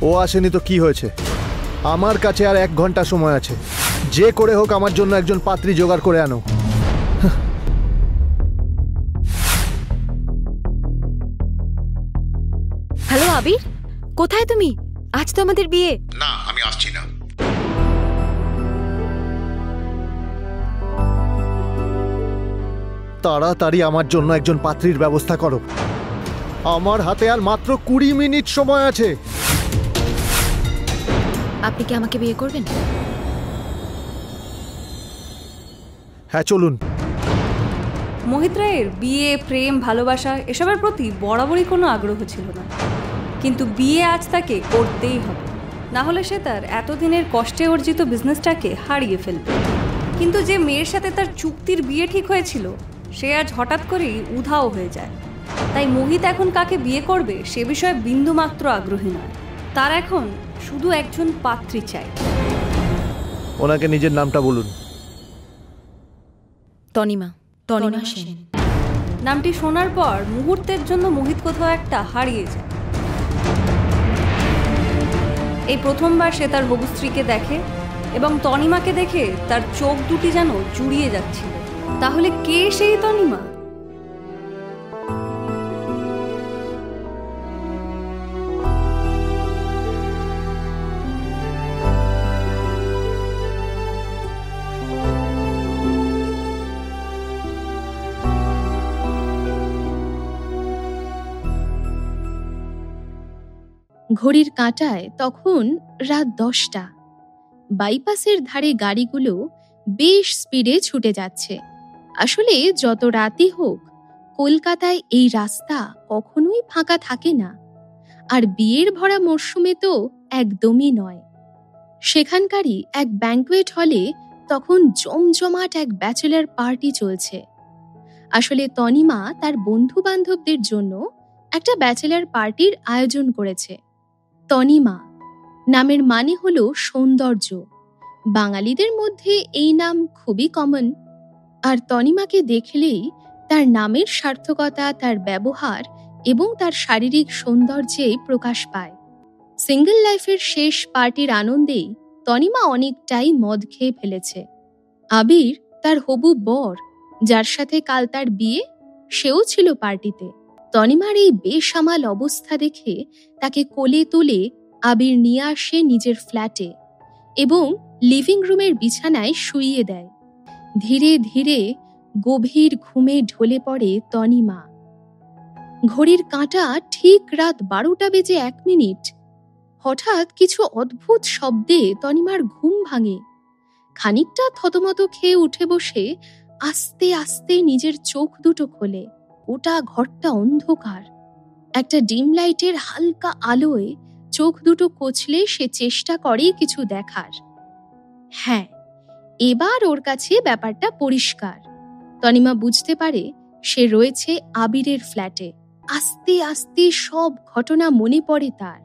ও আসেনি তো কি হয়েছে? আমার কাছে আর 1 ঘন্টা সময় আছে। যে করে হোক আমার জন্য একজন পাত্রী জোগাড় করে আনো। হ্যালো আবির, কোথায় তুমি? আজ তো আমাদের বিয়ে। না, আমি আসছি না। তাড়াতাড়ি আমার জন্য একজন পাত্রীর ব্যবস্থা করো। আমার হাতে আর মাত্র 20 মিনিট সময় আছে। আপনি কি আমাকে বিয়ে করবেন? হ্যাঁ, চলুন। মোহিত রায়ের বিয়ে, প্রেম, ভালোবাসা এসবের প্রতি বরাবরই কোনো আগ্রহ ছিল না, কিন্তু বিয়ে আজ তাকে করতেই হবে, না হলে সে তার এতদিনের কষ্টে অর্জিত বিজনেসটাকে হারিয়ে ফেলবে। কিন্তু যে মেয়ের সাথে তার চুক্তির বিয়ে ঠিক হয়েছিল সে আজ হঠাৎ করেই উধাও হয়ে যায়। তাই মোহিত এখন কাকে বিয়ে করবে সে বিষয়ে বিন্দুমাত্র আগ্রহী নয়। তার এখন শুধু একজন পাত্রী চাই। ওনাকে নিজের নামটা বলুন। তনিমা সেন। নামটি শোনার পর মুহূর্তের জন্য মোহিত কোথাও একটা হারিয়ে যায়। এই প্রথমবার সে তার হবু স্ত্রীকে দেখে এবং তনিমাকে দেখে তার চোখ দুটি যেন জুড়িয়ে যাচ্ছিল। তাহলে কে সেই তনিমা? ঘড়ির কাঁটায় তখন রাত 10টা। বাইপাসের ধারে গাড়িগুলো বেশ স্পিডে ছুটে যাচ্ছে। আসলে যত রাতই হোক কলকাতায় এই রাস্তা কখনোই ফাঁকা থাকে না, আর বিয়ের ভরা মরশুমে তো একদমই নয়। সেখানকারই এক ব্যাঙ্কোয়েট হলে তখন জমজমাট এক ব্যাচেলার পার্টি চলছে। আসলে তনিমা তার বন্ধু বান্ধবদের জন্য একটা ব্যাচেলার পার্টির আয়োজন করেছে। তনিমা নামের মানে হলো সৌন্দর্য। বাঙালিদের মধ্যে এই নাম খুবই কমন, আর তনিমাকে দেখলেই তার নামের সার্থকতা তার ব্যবহার এবং তার শারীরিক সৌন্দর্যে প্রকাশ পায়। সিঙ্গল লাইফের শেষ পার্টির আনন্দেই তনিমা অনেকটাই মদ খেয়ে ফেলেছে। আবির তার হবু বর, যার সাথে কাল তার বিয়ে, সেও ছিল পার্টিতে। তনিমার এই বেসামাল অবস্থা দেখে তাকে কোলে তুলে আবির নিয়ে আসে নিজের ফ্ল্যাটে এবং লিভিং রুমের বিছানায় শুইয়ে দেয়। ধীরে ধীরে গভীর ঘুমে ঢলে পড়ে তনিমা। ঘড়ির কাঁটা ঠিক রাত 12টা বেজে 1 মিনিট। হঠাৎ কিছু অদ্ভুত শব্দে তনিমার ঘুম ভাঙে। খানিকটা থতমত খেয়ে উঠে বসে আস্তে আস্তে নিজের চোখ দুটো খোলে। গোটা ঘরটা অন্ধকার। একটা ডিম লাইটের হালকা আলোয় চোখ দুটো কচলে সে চেষ্টা করে কিছু দেখার। হ্যাঁ, এবার ওর কাছে ব্যাপারটা পরিষ্কার। তনিমা বুঝতে পারে সে রয়েছে আবিরের ফ্ল্যাটে। আস্তে আস্তে সব ঘটনা মনে পড়ে তার।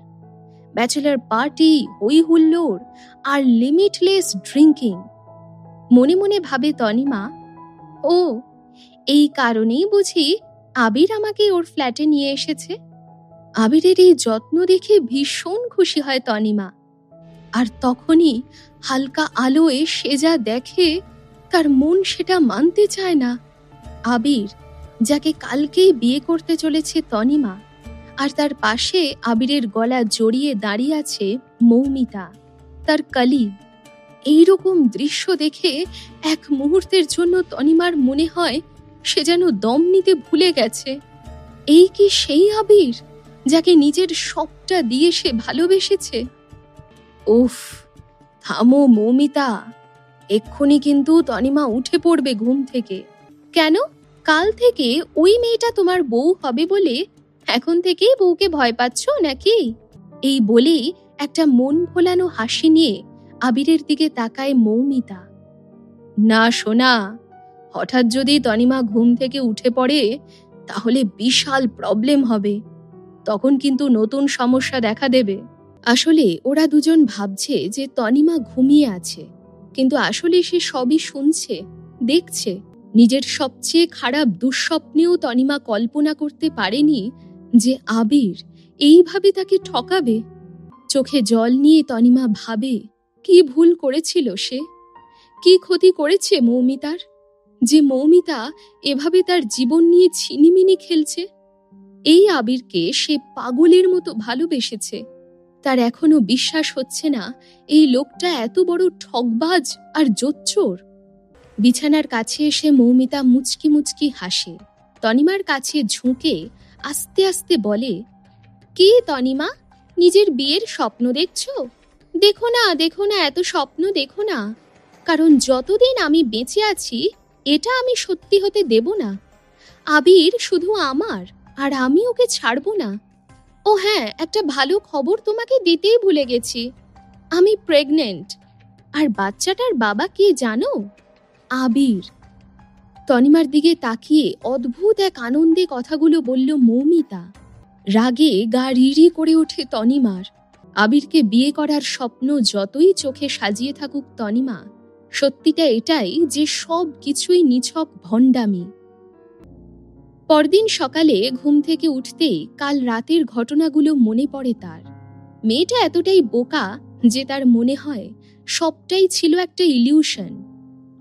ব্যাচেলার পার্টি, হই হুল্লোড় আর লিমিটলেস ড্রিঙ্কিং। মনে মনে ভাবে তনিমা, ও এই কারণেই বুঝি আবির আমাকে ওর ফ্ল্যাটে নিয়ে এসেছে। আবিরের এই যত্ন দেখে ভীষণ খুশি হয় তনিমা। আর তখনই হালকা আলোয় সে যা দেখে তার মন সেটা মানতে চায় না। আবির, যাকে কালকেই বিয়ে করতে চলেছে তনিমা, আর তার পাশে আবিরের গলা জড়িয়ে দাঁড়িয়ে আছে মৌমিতা, তার কলিগ। এইরকম দৃশ্য দেখে এক মুহূর্তের জন্য তনিমার মনে হয় সে যেন দম নিতে ভুলে গেছে। এই কি সেই আবির যাকে নিজের সবটা দিয়ে সে ভালোবেসেছে? উফ, থামো মৌমিতা, এক্ষুনি কিন্তু তনিমা উঠে পড়বে ঘুম থেকে। কেন? কাল থেকে ওই মেয়েটা তোমার বউ হবে বলে এখন থেকেই বউকে ভয় পাচ্ছ নাকি? এই বলেই একটা মন ভোলানো হাসি নিয়ে আবিরের দিকে তাকায় মৌমিতা। না সোনা, হঠাৎ যদি তনিমা ঘুম থেকে উঠে পড়ে তাহলে বিশাল প্রবলেম হবে। তখন কিন্তু নতুন সমস্যা দেখা দেবে। আসলে ওরা দুজন ভাবছে যে তনিমা ঘুমিয়ে আছে, কিন্তু আসলে সে সবই শুনছে, দেখছে। নিজের সবচেয়ে খারাপ দুঃস্বপ্নেও তনিমা কল্পনা করতে পারেনি যে আবির এইভাবে তাকে ঠকাবে। চোখে জল নিয়ে তনিমা ভাবে কি ভুল করেছিল সে, কি ক্ষতি করেছে মৌমিতার, যে মৌমিতা এভাবে তার জীবন নিয়ে ছিনিমিনি খেলছে। এই আবিরকে সে পাগলের মতো ভালোবেসেছে। তার এখনো বিশ্বাস হচ্ছে না এই লোকটা এত বড় ঠকবাজ আর জোচ্চোর। বিছানার কাছে এসে মৌমিতা মুচকি মুচকি হাসে। তনিমার কাছে ঝুঁকে আস্তে আস্তে বলে, কি তনিমা, নিজের বিয়ের স্বপ্ন দেখছো? দেখো না দেখো না, এত স্বপ্ন দেখো না, কারণ যতদিন আমি বেঁচে আছি এটা আমি সত্যি হতে দেব না। আবির শুধু আমার, আর আমি ওকে ছাড়বো না। ও হ্যাঁ, একটা ভালো খবর তোমাকে দিতেই ভুলে গেছি, আমি প্রেগনেন্ট। আর বাচ্চাটার বাবা কে জানো? আবির। তনিমার দিকে তাকিয়ে অদ্ভুত এক আনন্দে কথাগুলো বলল মৌমিতা। রাগে গা রিরি করে ওঠে তনিমার। আবিরকে বিয়ে করার স্বপ্ন যতই চোখে সাজিয়ে থাকুক তনিমা, সত্যিটা এটাই যে সব কিছুই নিছক ভণ্ডামি। পরদিন সকালে ঘুম থেকে উঠতেই কাল রাতের ঘটনাগুলো মনে পড়ে তার। মেয়েটা এতটাই বোকা যে তার মনে হয় সবটাই ছিল একটা ইলিউশন।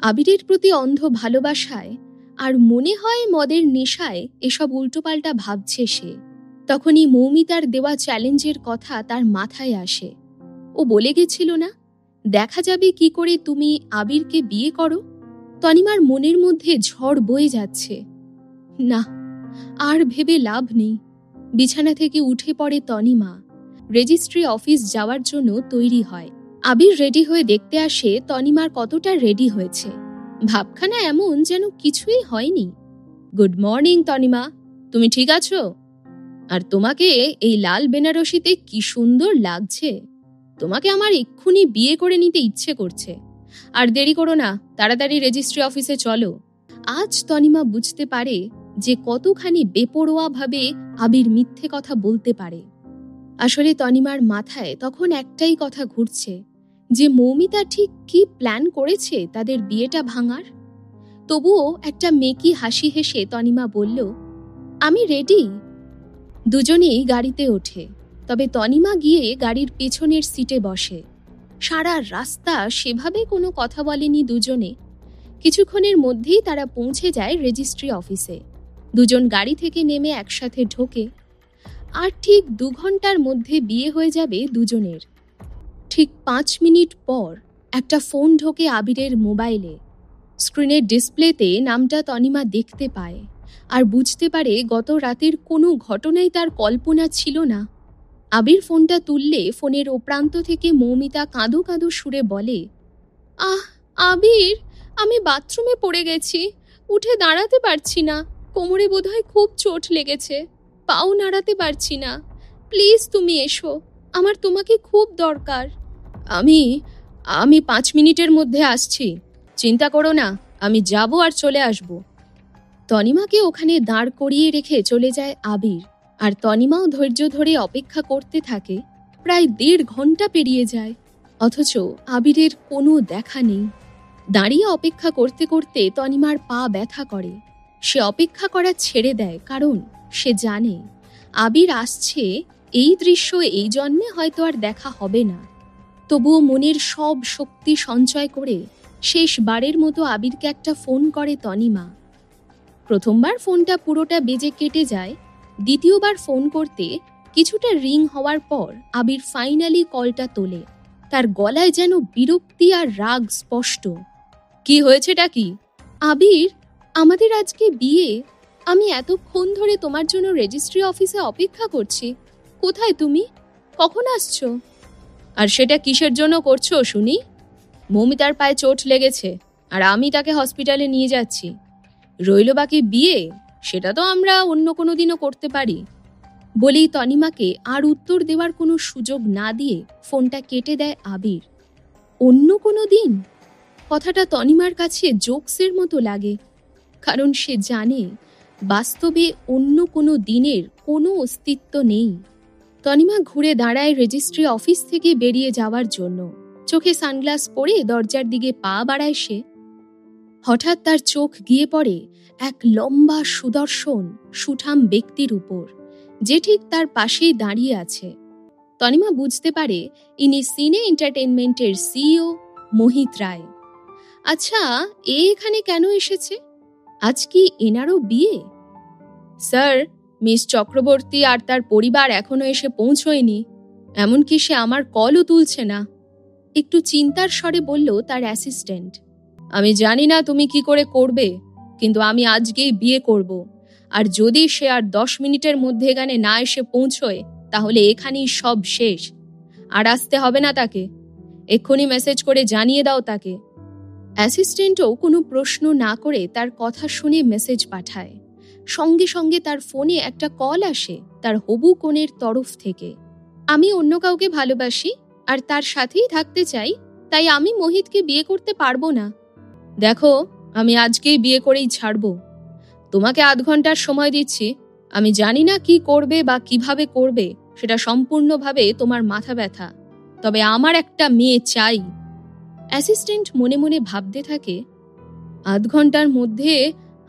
আবিরের প্রতি অন্ধ ভালোবাসায় আর মনে হয় মদের নেশায় এসব উল্টোপাল্টা ভাবছে সে। তখনই মৌমিতার দেওয়া চ্যালেঞ্জের কথা তার মাথায় আসে। ও বলে গেছিল না, দেখা যাবে কি করে তুমি আবিরকে বিয়ে করো। তনিমার মনের মধ্যে ঝড় বয়ে যাচ্ছে। না, আর ভেবে লাভ নেই। বিছানা থেকে উঠে পড়ে তনিমা। রেজিস্ট্রি অফিস যাওয়ার জন্য তৈরি হয়। আবির রেডি হয়ে দেখতে আসে তনিমার কতটা রেডি হয়েছে। ভাবখানা এমন যেন কিছুই হয়নি। গুড মর্নিং তনিমা, তুমি ঠিক আছো? আর তোমাকে এই লাল বেনারসিতে কি সুন্দর লাগছে। তোমাকে আমার এক্ষুনি বিয়ে করে নিতে ইচ্ছে করছে। আর দেরি করো না, তাড়াতাড়ি রেজিস্ট্রি অফিসে চলো। আজ তনিমা বুঝতে পারে যে কতখানি বেপরোয়াভাবে আবির মিথ্যে কথা বলতে পারে। আসলে তনিমার মাথায় তখন একটাই কথা ঘুরছে, যে মৌমিতা ঠিক কি প্ল্যান করেছে তাদের বিয়েটা ভাঙার। তবুও একটা মেকি হাসি হেসে তনিমা বলল, আমি রেডি। দুজনেই গাড়িতে ওঠে। তবে তনিমা গিয়ে গাড়ির পেছনের সিটে বসে। সারা রাস্তা সেভাবে কোনো কথা বলেনি দুজনে। কিছুক্ষণের মধ্যেই তারা পৌঁছে যায় রেজিস্ট্রি অফিসে। দুজন গাড়ি থেকে নেমে একসাথে ঢোকে। আর ঠিক 2 ঘন্টার মধ্যে বিয়ে হয়ে যাবে দুজনের। ঠিক 5 মিনিট পর একটা ফোন ঢোকে আবিরের মোবাইলে। স্ক্রিনের ডিসপ্লেতে নামটা তনিমা দেখতে পায় আর বুঝতে পারে গত রাতের কোনো ঘটনাই তার কল্পনা ছিল না। আবির ফোনটা তুললে ফোনের ও প্রান্ত থেকে মৌমিতা কাঁদো কাঁদো সুরে বলে, আবির, আমি বাথরুমে পড়ে গেছি, উঠে দাঁড়াতে পারছি না, কোমরে বোধহয় খুব চোট লেগেছে, পাও নাড়াতে পারছি না, প্লিজ তুমি এসো, আমার তোমাকে খুব দরকার। আমি 5 মিনিটের মধ্যে আসছি, চিন্তা করো না, আমি যাব আর চলে আসব। তনিমাকে ওখানে দাঁড় করিয়ে রেখে চলে যায় আবির। আর তনিমাও ধৈর্য ধরে অপেক্ষা করতে থাকে। প্রায় 1.5 ঘন্টা পেরিয়ে যায়, অথচ আবিরের কোনো দেখা নেই। দাঁড়িয়ে অপেক্ষা করতে করতে তনিমার পা ব্যথা করে। সে অপেক্ষা করা ছেড়ে দেয়, কারণ সে জানে আবির আসছে, এই দৃশ্য এই জন্মে হয়তো আর দেখা হবে না। তবুও মনের সব শক্তি সঞ্চয় করে শেষবারের মতো আবিরকে একটা ফোন করে তনিমা। প্রথমবার ফোনটা পুরোটা বেজে কেটে যায়। দ্বিতীয়বার ফোন করতে কিছুটা রিং হওয়ার পর আবির ফাইনালি কলটা তোলে। তার গলায় যেন বিরক্তি আর রাগ স্পষ্ট। কি হয়েছেটা কি? আবির, আমাদের আজকে বিয়ে। আমি এতক্ষণ ধরে তোমার জন্য রেজিস্ট্রি অফিসে অপেক্ষা করছি। কোথায় তুমি? কখন আসছো? আর সেটা কিসের জন্য করছো শুনি? মৌমিতার পায়ে চোট লেগেছে আর আমি তাকে হসপিটালে নিয়ে যাচ্ছি। রইল বাকি বিয়ে, সেটা তো আমরা অন্য কোনো দিনও করতে পারি। বলেই তনিমাকে আর উত্তর দেওয়ার কোনো সুযোগ না দিয়ে ফোনটা কেটে দেয় আবির। অন্য কোনো দিন? কথাটা তনিমার কাছে জোকসের মতো লাগে, কারণ সে জানে বাস্তবে অন্য কোনো দিনের কোনো অস্তিত্ব নেই। তনিমা ঘুরে দাঁড়ায় রেজিস্ট্রি অফিস থেকে বেরিয়ে যাওয়ার জন্য। চোখে সানগ্লাস পরে দরজার দিকে পা বাড়ায় সে। হঠাৎ তার চোখ গিয়ে পড়ে এক লম্বা সুদর্শন সুঠাম ব্যক্তির উপর, যে ঠিক তার পাশেই দাঁড়িয়ে আছে। তনিমা বুঝতে পারে ইনি সিনে এন্টারটেইনমেন্টের সিইও মোহিত রায়। আচ্ছা, এ এখানে কেন এসেছে? আজ কি এনারও বিয়ে? স্যার, মিস চক্রবর্তী আর তার পরিবার এখনো এসে পৌঁছয়নি, এমনকি সে আমার কলও তুলছে না, একটু চিন্তার স্বরে বলল তার অ্যাসিস্ট্যান্ট। আমি জানি না তুমি কি করে করবে, কিন্তু আমি আজকেই বিয়ে করব, আর যদি সে আর 10 মিনিটের মধ্যে এখানে না এসে পৌঁছয় তাহলে এখানেই সব শেষ। আর আসতে হবে না তাকে, এক্ষুনি মেসেজ করে জানিয়ে দাও তাকে। অ্যাসিস্ট্যান্টও কোনো প্রশ্ন না করে তার কথা শুনে মেসেজ পাঠায়। সঙ্গে সঙ্গে তার ফোনে একটা কল আসে তার হবু কনের তরফ থেকে। আমি অন্য কাউকে ভালোবাসি আর তার সাথেই থাকতে চাই, তাই আমি মোহিতকে বিয়ে করতে পারবো না। দেখো, আমি আজকেই বিয়ে করেই ছাড়বো। তোমাকে 8 ঘন্টার সময় দিচ্ছি। আমি জানি না কি করবে বা কিভাবে করবে, সেটা সম্পূর্ণভাবে তোমার মাথা ব্যথা, তবে আমার একটা মেয়ে চাই। অ্যাসিস্ট্যান্ট মনে মনে ভাবতে থাকে, 8 ঘন্টার মধ্যে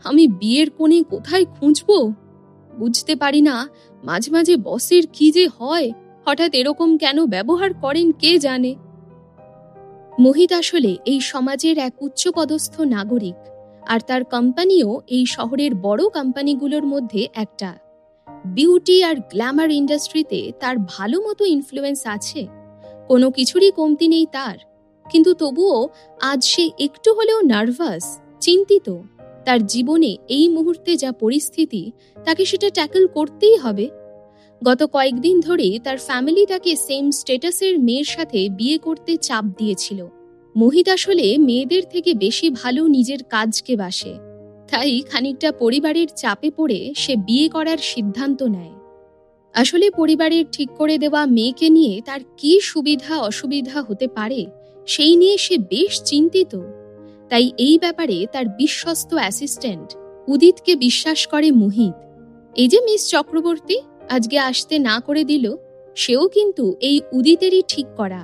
আমি বিয়ের কোণে কোথায় খুঁজবো? বুঝতে পারি না মাঝে মাঝে বসের কি যে হয়, হঠাৎ এরকম কেন ব্যবহার করেন কে জানে। মোহিত আসলে এই সমাজের এক উচ্চপদস্থ নাগরিক, আর তার কোম্পানিও এই শহরের বড় কোম্পানিগুলোর মধ্যে একটা। বিউটি আর গ্ল্যামার ইন্ডাস্ট্রিতে তার ভালো মতো ইনফ্লুয়েন্স আছে, কোনো কিছুরই কমতি নেই তার। কিন্তু তবুও আজ সে একটু হলেও নার্ভাস, চিন্তিত। তার জীবনে এই মুহূর্তে যা পরিস্থিতি, তাকে সেটা ট্যাকল করতেই হবে। গত কয়েকদিন ধরে তার ফ্যামিলি তাকে সেম স্ট্যাটাসের মেয়ের সাথে বিয়ে করতে চাপ দিয়েছিল। মোহিত আসলে মেয়েদের থেকে বেশি ভালো নিজের কাজকে বাসে, তাই খানিকটা পরিবারের চাপে পড়ে সে বিয়ে করার সিদ্ধান্ত নেয়। আসলে পরিবারের ঠিক করে দেওয়া মেয়েকে নিয়ে তার কি সুবিধা অসুবিধা হতে পারে সেই নিয়ে সে বেশ চিন্তিত। তাই এই ব্যাপারে তার বিশ্বস্ত অ্যাসিস্ট্যান্ট উদিতকে বিশ্বাস করে মোহিত। এই যে মিস চক্রবর্তী আজকে আসতে না করে দিল, সেও কিন্তু এই উদিতেরই ঠিক করা।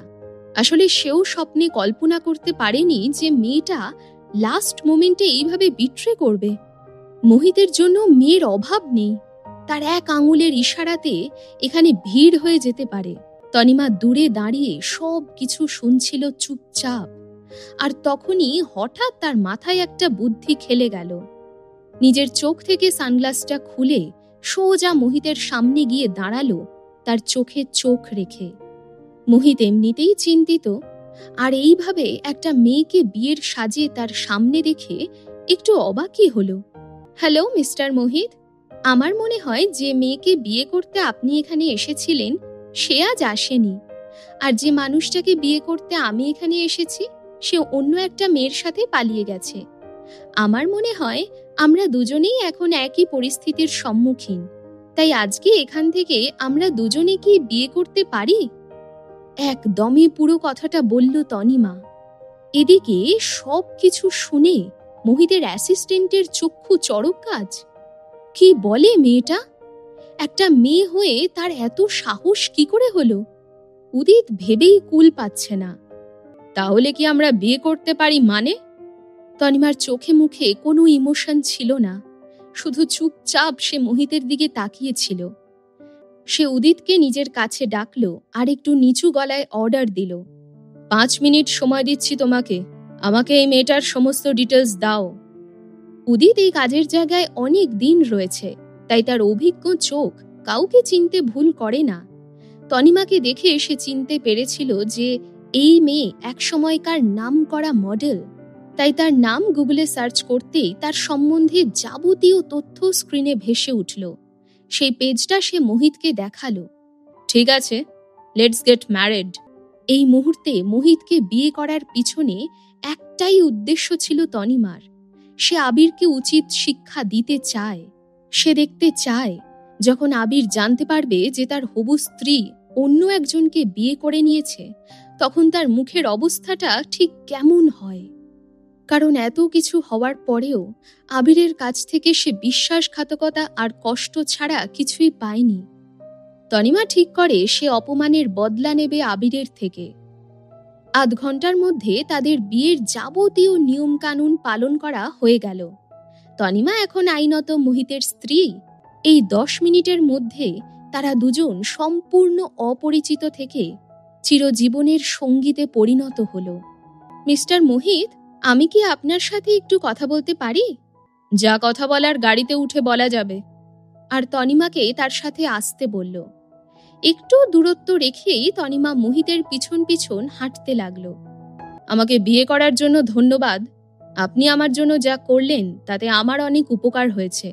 আসলে সেও স্বপ্নে কল্পনা করতে পারেনি যে মেয়েটা লাস্ট মোমেন্টে এইভাবে বিট্রে করবে। মোহিতের জন্য মেয়ের অভাব নেই, তার এক আঙুলের ইশারাতে এখানে ভিড় হয়ে যেতে পারে। তনিমা দূরে দাঁড়িয়ে সব কিছু শুনছিল চুপচাপ, আর তখনই হঠাৎ তার মাথায় একটা বুদ্ধি খেলে গেল। নিজের চোখ থেকে সানগ্লাসটা খুলে সোজা মোহিতের সামনে গিয়ে দাঁড়ালো, তার চোখে চোখ রেখে। মোহিত এমনিতেই চিন্তিত, আর এইভাবে একটা মেয়েকে বিয়ের সাজে তার সামনে দেখে একটু অবাকই হলো। হ্যালো মিস্টার মোহিত, আমার মনে হয় যে মেয়েকে বিয়ে করতে আপনি এখানে এসেছিলেন সে আজ আসেনি, আর যে মানুষটাকে বিয়ে করতে আমি এখানে এসেছি সে অন্য একটা মেয়ের সাথে পালিয়ে গেছে। আমার মনে হয় আমরা দুজনেই এখন একই পরিস্থিতির সম্মুখীন, তাই আজকে এখান থেকে আমরা দুজনে কি বিয়ে করতে পারি? একদমই পুরো কথাটা বলল তনিমা। এদিকে সব কিছু শুনে মোহিতের অ্যাসিস্ট্যান্টের চক্ষু চড়ক কাজ। কি বলে মেয়েটা? একটা মেয়ে হয়ে তার এত সাহস কি করে হলো? উদিত ভেবেই কুল পাচ্ছে না। তাহলে কি আমরা বিয়ে করতে পারি মানে? তনিমার চোখে মুখে কোনো ইমোশন ছিল না, শুধু চুপচাপ সে মোহিতের দিকে তাকিয়েছিল। সে উদিতকে নিজের কাছে ডাকলো আর একটু নিচু গলায় অর্ডার দিল, 5 মিনিট সময় দিচ্ছি তোমাকে, আমাকে এই মেয়েটার সমস্ত ডিটেলস দাও। উদিত এই কাজের জায়গায় অনেক দিন রয়েছে, তাই তার অভিজ্ঞ চোখ কাউকে চিনতে ভুল করে না। তনিমাকে দেখে সে চিনতে পেরেছিল যে এই মেয়ে এক সময়কার নাম করা মডেল, তাই তার নাম গুগলে সার্চ করতেই তার সম্বন্ধে যাবতীয় তথ্য স্ক্রিনে ভেসে উঠল। সেই পেজটা সে মোহিতকে দেখালো। ঠিক আছে, লেটস গেট ম্যারিড। এই মুহূর্তে মোহিতকে বিয়ে করার পিছনে একটাই উদ্দেশ্য ছিল তনিমার। সে আবিরকে উচিত শিক্ষা দিতে চায়। সে দেখতে চায় যখন আবির জানতে পারবে যে তার হবু স্ত্রী অন্য একজনকে বিয়ে করে নিয়েছে, তখন তার মুখের অবস্থাটা ঠিক কেমন হয়। কারণ এত কিছু হওয়ার পরেও আবিরের কাছ থেকে সে বিশ্বাসঘাতকতা আর কষ্ট ছাড়া কিছুই পায়নি। তনিমা ঠিক করে সে অপমানের বদলা নেবে আবিরের থেকে। 8 ঘন্টার মধ্যে তাদের বিয়ের যাবতীয় নিয়মকানুন পালন করা হয়ে গেল। তনিমা এখন আইনত মোহিতের স্ত্রী। এই 10 মিনিটের মধ্যে তারা দুজন সম্পূর্ণ অপরিচিত থেকে চিরজীবনের সঙ্গীতে পরিণত হলো। মিস্টার মোহিত, আমি কি আপনার সাথে একটু কথা বলতে পারি? যা কথা বলার গাড়িতে উঠে বলা যাবে। আর তনিমাকে তার সাথে আসতে বলল। একটু দূরত্ব রেখেই তনিমা মোহিতের পিছন পিছন হাঁটতে লাগলো। আমাকে বিয়ে করার জন্য ধন্যবাদ। আপনি আমার জন্য যা করলেন তাতে আমার অনেক উপকার হয়েছে।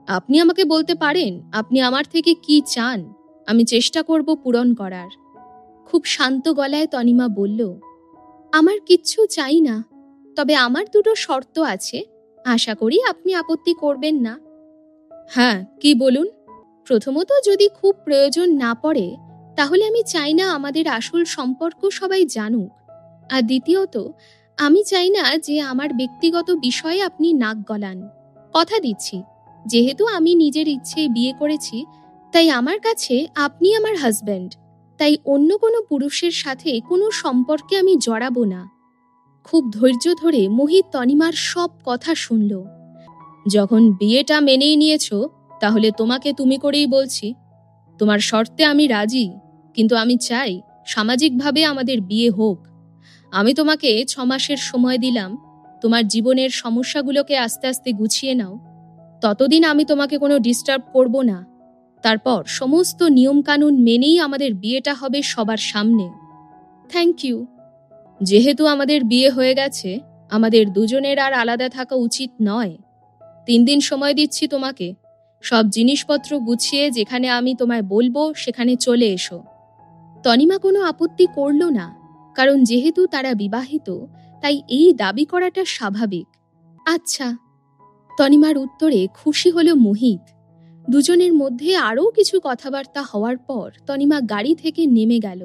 আপনি আমাকে বলতে পারেন আপনি আমার থেকে কি চান, আমি চেষ্টা করব পূরণ করার। খুব শান্ত গলায় তনিমা বলল, আমার কিচ্ছু চাই না, তবে আমার দুটো শর্ত আছে, আশা করি আপনি আপত্তি করবেন না। হ্যাঁ, কি বলুন? প্রথমত, যদি খুব প্রয়োজন না পড়ে তাহলে আমি চাই না আমাদের আসল সম্পর্ক সবাই জানুক। আর দ্বিতীয়ত, আমি চাই না যে আমার ব্যক্তিগত বিষয়ে আপনি নাক গলান। কথা দিচ্ছি, যেহেতু আমি নিজের ইচ্ছে বিয়ে করেছি, তাই আমার কাছে আপনি আমার হাজব্যান্ড, তাই অন্য কোনো পুরুষের সাথে কোনো সম্পর্কে আমি জড়াবো না। খুব ধৈর্য ধরে মোহিত তনিমার সব কথা শুনল। যখন বিয়েটা মেনেই নিয়েছো, তাহলে তোমাকে তুমি করেই বলছি। তোমার শর্তে আমি রাজি, কিন্তু আমি চাই সামাজিকভাবে আমাদের বিয়ে হোক। আমি তোমাকে 6 মাসের সময় দিলাম, তোমার জীবনের সমস্যাগুলোকে আস্তে আস্তে গুছিয়ে নাও। ততদিন আমি তোমাকে কোনো ডিস্টার্ব করব না। তারপর সমস্ত নিয়মকানুন মেনেই আমাদের বিয়েটা হবে সবার সামনে। Thank you. যেহেতু আমাদের বিয়ে হয়ে গেছে, আমাদের দুজনের আর আলাদা থাকা উচিত নয়। 3 দিন সময় দিচ্ছি তোমাকে। সব জিনিসপত্র গুছিয়ে যেখানে আমি তোমায় বলবো সেখানে চলে এসো। তনিমা কোনো আপত্তি করল না, কারণ যেহেতু তারা বিবাহিত, তাই এই দাবি করাটা স্বাভাবিক। আচ্ছা। তনিমার উত্তরে খুশি হলো মোহিত। দুজনের মধ্যে আরও কিছু কথাবার্তা হওয়ার পর তনিমা গাড়ি থেকে নেমে গেল।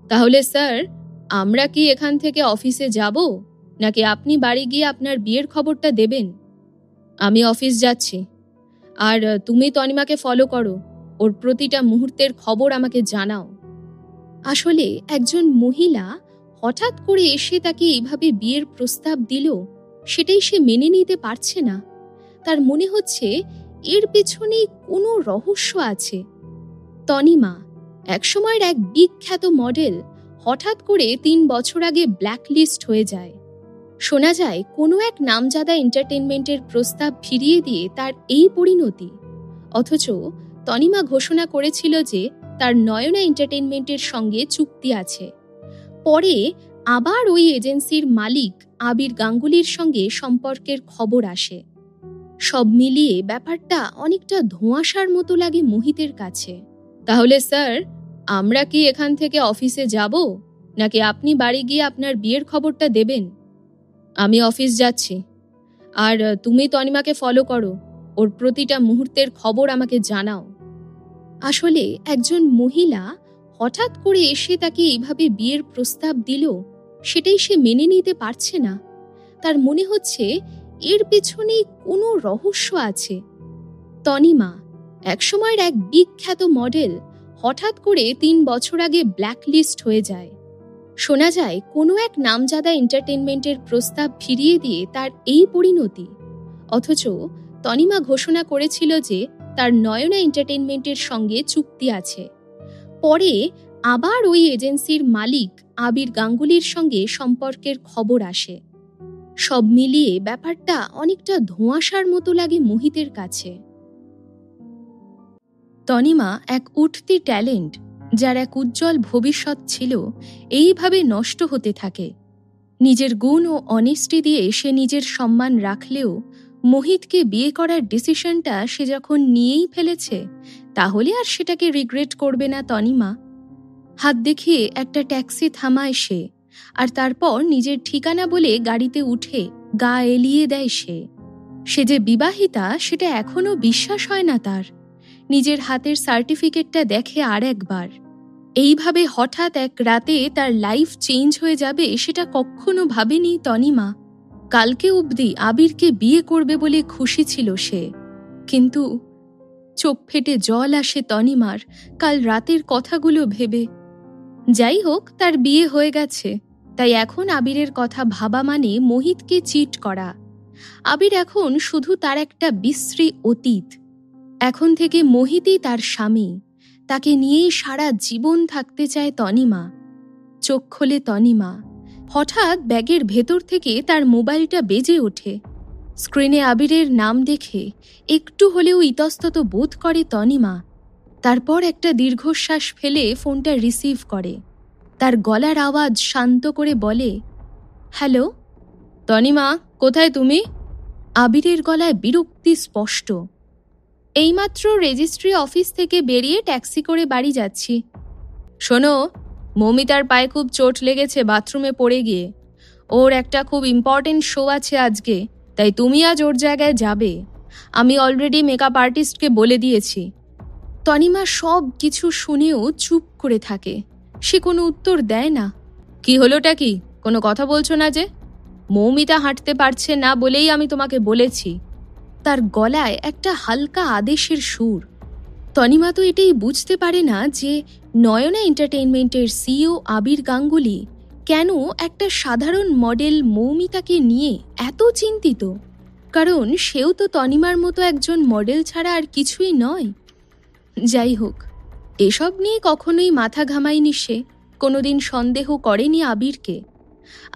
তাহলে স্যার, আমরা কি এখান থেকে অফিসে যাব, নাকি আপনি বাড়ি গিয়ে আপনার বিয়ের খবরটা দেবেন? আমি অফিস যাচ্ছি। আর তুমি তনিমাকে ফলো করো, ওর প্রতিটা মুহূর্তের খবর আমাকে জানাও। আসলে একজন মহিলা হঠাৎ করে এসে তাকে এইভাবে বিয়ের প্রস্তাব দিল, সেটাই সে মেনে নিতে পারছে না। তার মনে হচ্ছে এর পেছনে কোনো রহস্য আছে। তনিমা, একসময়ের এক বিখ্যাত মডেল, হঠাৎ করে 3 বছর আগে ব্ল্যাকলিস্ট হয়ে যায়। শোনা যায় কোনো এক নামজাদা এন্টারটেনমেন্টের প্রস্তাব ফিরিয়ে দিয়ে তার এই পরিণতি। অথচ তনিমা ঘোষণা করেছিল যে তার নয়না এন্টারটেনমেন্টের সঙ্গে চুক্তি আছে। পরে আবার ওই এজেন্সির মালিক আবির গাঙ্গুলির সঙ্গে সম্পর্কের খবর আসে। সব মিলিয়ে ব্যাপারটা অনেকটা ধোঁয়াশার মতো লাগে মোহিতের কাছে। তাহলে স্যার, আমরা কি এখান থেকে অফিসে যাব, নাকি আপনি বাড়ি গিয়ে আপনার বিয়ের খবরটা দেবেন? আমি অফিস যাচ্ছি। আর তুমি তনিমাকে ফলো করো, ওর প্রতিটা মুহূর্তের খবর আমাকে জানাও। আসলে একজন মহিলা হঠাৎ করে এসে তাকে এইভাবে বিয়ের প্রস্তাব দিল, সেটাই সে মেনে নিতে পারছে না। তার মনে হচ্ছে এর পেছনে কোনো রহস্য আছে। তনিমা, একসময়ের এক বিখ্যাত মডেল, হঠাৎ করে 3 বছর আগে ব্ল্যাকলিস্ট হয়ে যায়। শোনা যায় কোনো এক নামজাদা এন্টারটেনমেন্টের প্রস্তাব ফিরিয়ে দিয়ে তার এই পরিণতি। অথচ তনিমা ঘোষণা করেছিল যে তার নয়না এন্টারটেনমেন্টের সঙ্গে চুক্তি আছে। পরে আবার ওই এজেন্সির মালিক আবির গাঙ্গুলির সঙ্গে সম্পর্কের খবর আসে। সব মিলিয়ে ব্যাপারটা অনেকটা ধোঁয়াশার মতো লাগে মোহিতের কাছে। তনিমা এক উঠতি ট্যালেন্ট, যার এক উজ্জ্বল ভবিষ্যৎ ছিল, এইভাবে নষ্ট হতে থাকে। নিজের গুণ ও অনেস্টি দিয়ে সে নিজের সম্মান রাখলেও মোহিতকে বিয়ে করার ডিসিশনটা সে যখন নিয়েই ফেলেছে, তাহলে আর সেটাকে রিগ্রেট করবে না তনিমা। হাত দেখিয়ে একটা ট্যাক্সি থামায় সে, আর তারপর নিজের ঠিকানা বলে গাড়িতে উঠে গা এলিয়ে দেয় সে। সে যে বিবাহিতা সেটা এখনো বিশ্বাস হয় না তার। নিজের হাতের সার্টিফিকেটটা দেখে আর একবার। এইভাবে হঠাৎ এক রাতে তার লাইফ চেঞ্জ হয়ে যাবে সেটা কখনো ভাবেনি তনিমা। কালকে অবধি আবিরকে বিয়ে করবে বলে খুশি ছিল সে, কিন্তু চোখ ফেটে জল আসে তনিমার কাল রাতের কথাগুলো ভেবে। যাই হোক, তার বিয়ে হয়ে গেছে, তাই এখন আবিরের কথা ভাবা মানে মোহিতকে চিট করা। আবির এখন শুধু তার একটা বিশ্রী অতীত। এখন থেকে মোহিতই তার স্বামী, তাকে নিয়েই সারা জীবন থাকতে চায় তনিমা। চোখ খোলে তনিমা। হঠাৎ ব্যাগের ভেতর থেকে তার মোবাইলটা বেজে ওঠে। স্ক্রিনে আবিরের নাম দেখে একটু হলেও ইতস্তত বোধ করে তনিমা। তারপর একটা দীর্ঘশ্বাস ফেলে ফোনটা রিসিভ করে। তার গলার আওয়াজ শান্ত করে বলে, হ্যালো তনিমা, কোথায় তুমি? আবিরের গলায় বিরক্তি স্পষ্ট। এইমাত্র রেজিস্ট্রি অফিস থেকে বেরিয়ে ট্যাক্সি করে বাড়ি যাচ্ছি। শোনো, মৌমিতার পায়ে খুব চোট লেগেছে বাথরুমে পড়ে গিয়ে। ওর একটা খুব ইম্পর্টেন্ট শো আছে আজকে, তাই তুমি আজ ওর জায়গায় যাবে। আমি অলরেডি মেকআপ আর্টিস্টকে বলে দিয়েছি। তনিমা সব কিছু শুনেও চুপ করে থাকে। সে কোনো উত্তর দেয় না। কি হলোটা কি? কোনো কথা বলছো না যে? মৌমিতা হাঁটতে পারছে না বলেই আমি তোমাকে বলেছি। তার গলায় একটা হালকা আদেশের সুর। তনিমা তো এটাই বুঝতে পারে না যে নয়না এন্টারটেইনমেন্টের সিইও আবির গাঙ্গুলি কেন একটা সাধারণ মডেল মৌমিতাকে নিয়ে এত চিন্তিত। কারণ সেও তো তনিমার মতো একজন মডেল ছাড়া আর কিছুই নয়। যাই হোক, এসব নিয়ে কখনোই মাথা ঘামায়নি সে, কোনোদিন সন্দেহ করেনি আবিরকে।